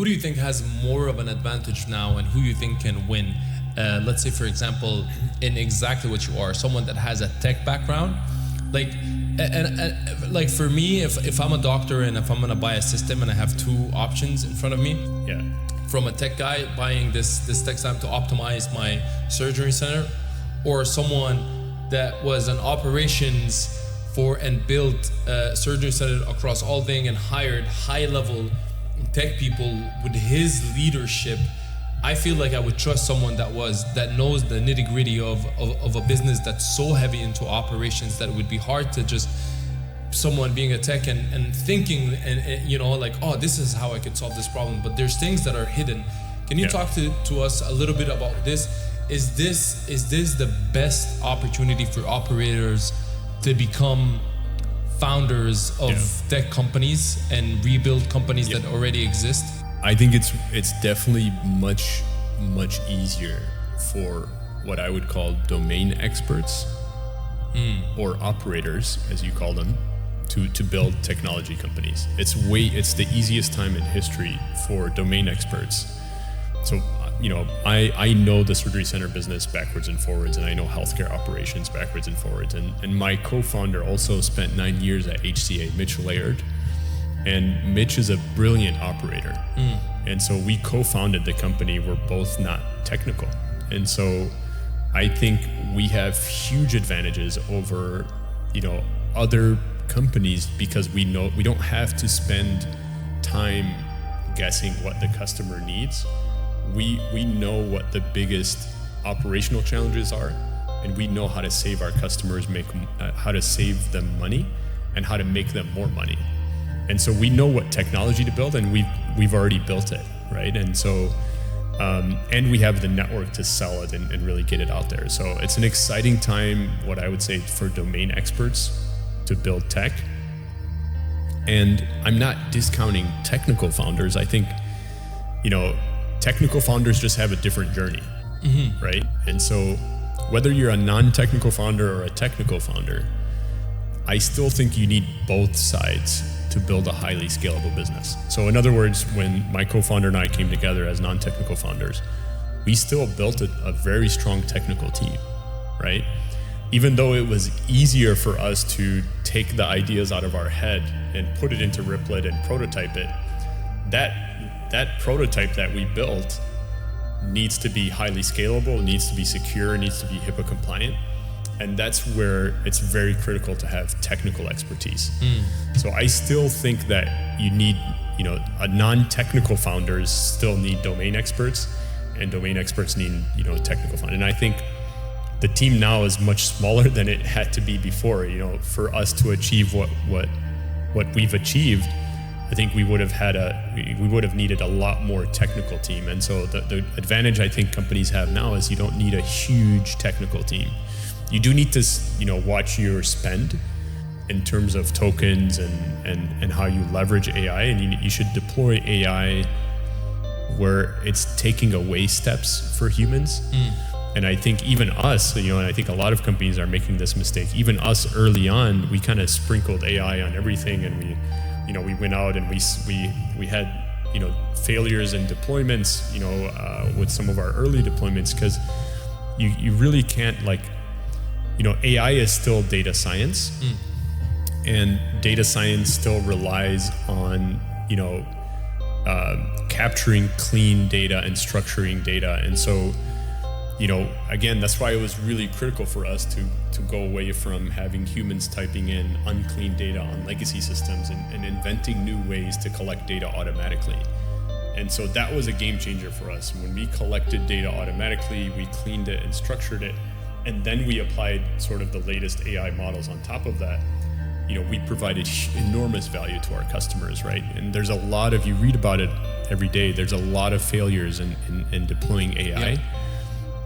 who do you think has more of an advantage now, and who you think can win? Let's say, for example, in exactly what you are, someone that has a tech background, like, and like for me, if I'm a doctor and if I'm gonna buy a system and I have two options in front of me, Yeah. from a tech guy buying this tech stack to optimize my surgery center, or someone that was an operations for and built a surgery center across all things and hired high level tech people with his leadership, I feel like I would trust someone that knows the nitty gritty of a business that's so heavy into operations that it would be hard to just someone being a tech and thinking and you know, like, oh, this is how I could solve this problem, but there's things that are hidden. Can you talk to us a little bit about this? Is this the best opportunity for operators to become founders of tech companies and rebuild companies that already exist? I think it's definitely much easier for what I would call domain experts or operators, as you call them, to build technology companies. It's the easiest time in history for domain experts. So, you know, I know the surgery center business backwards and forwards, and I know healthcare operations backwards and forwards. And my co-founder also spent 9 years at HCA, Mitch Laird. And Mitch is a brilliant operator. And so we co-founded the company. We're both not technical. And so I think we have huge advantages over, you know, other companies because we know we don't have to spend time guessing what the customer needs. We know what the biggest operational challenges are, and we know how to save our customers, how to save them money and how to make them more money. And so we know what technology to build, and we've already built it, right? And so, and we have the network to sell it and really get it out there. So it's an exciting time, what I would say, for domain experts to build tech. And I'm not discounting technical founders. I think, you know, technical founders just have a different journey, right? And so whether you're a non-technical founder or a technical founder, I still think you need both sides to build a highly scalable business. So in other words, when my co-founder and I came together as non-technical founders, we still built a very strong technical team, right? Even though it was easier for us to take the ideas out of our head and put it into Riplet and prototype it, that prototype that we built needs to be highly scalable, needs to be secure, needs to be HIPAA compliant. And that's where it's very critical to have technical expertise. So I still think that you need, you know, a non-technical founders still need domain experts, and domain experts need, you know, technical founders. And I think the team now is much smaller than it had to be before. You know, for us to achieve what we've achieved, I think we would have needed a lot more technical team. And so the advantage I think companies have now is you don't need a huge technical team. You do need to, you know, watch your spend in terms of tokens and how you leverage AI, and you should deploy AI where it's taking away steps for humans. And I think even us, you know, and I think a lot of companies are making this mistake. Even us early on, we kind of sprinkled AI on everything, and we went out and we had, you know, failures in deployments, you know, with some of our early deployments, because you really can't, like, you know, AI is still data science, and data science still relies on, you know, capturing clean data and structuring data. And so, you know, again, that's why it was really critical for us to go away from having humans typing in unclean data on legacy systems and inventing new ways to collect data automatically. And so that was a game changer for us. When we collected data automatically, we cleaned it and structured it, and then we applied sort of the latest AI models on top of that. You know, we provided enormous value to our customers, right? And there's a lot of, you read about it every day, there's a lot of failures in deploying AI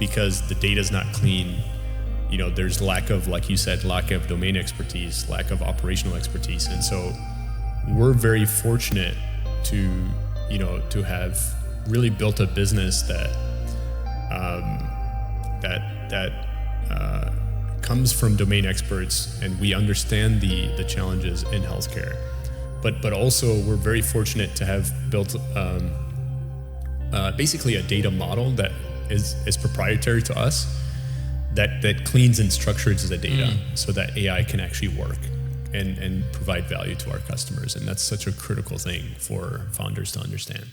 because the data's not clean. You know, there's lack of, like you said, lack of domain expertise, lack of operational expertise. And so we're very fortunate to, you know, to have really built a business that comes from domain experts, and we understand the challenges in healthcare. But also we're very fortunate to have built basically a data model that is proprietary to us, that cleans and structures the data so that AI can actually work and provide value to our customers. And that's such a critical thing for founders to understand.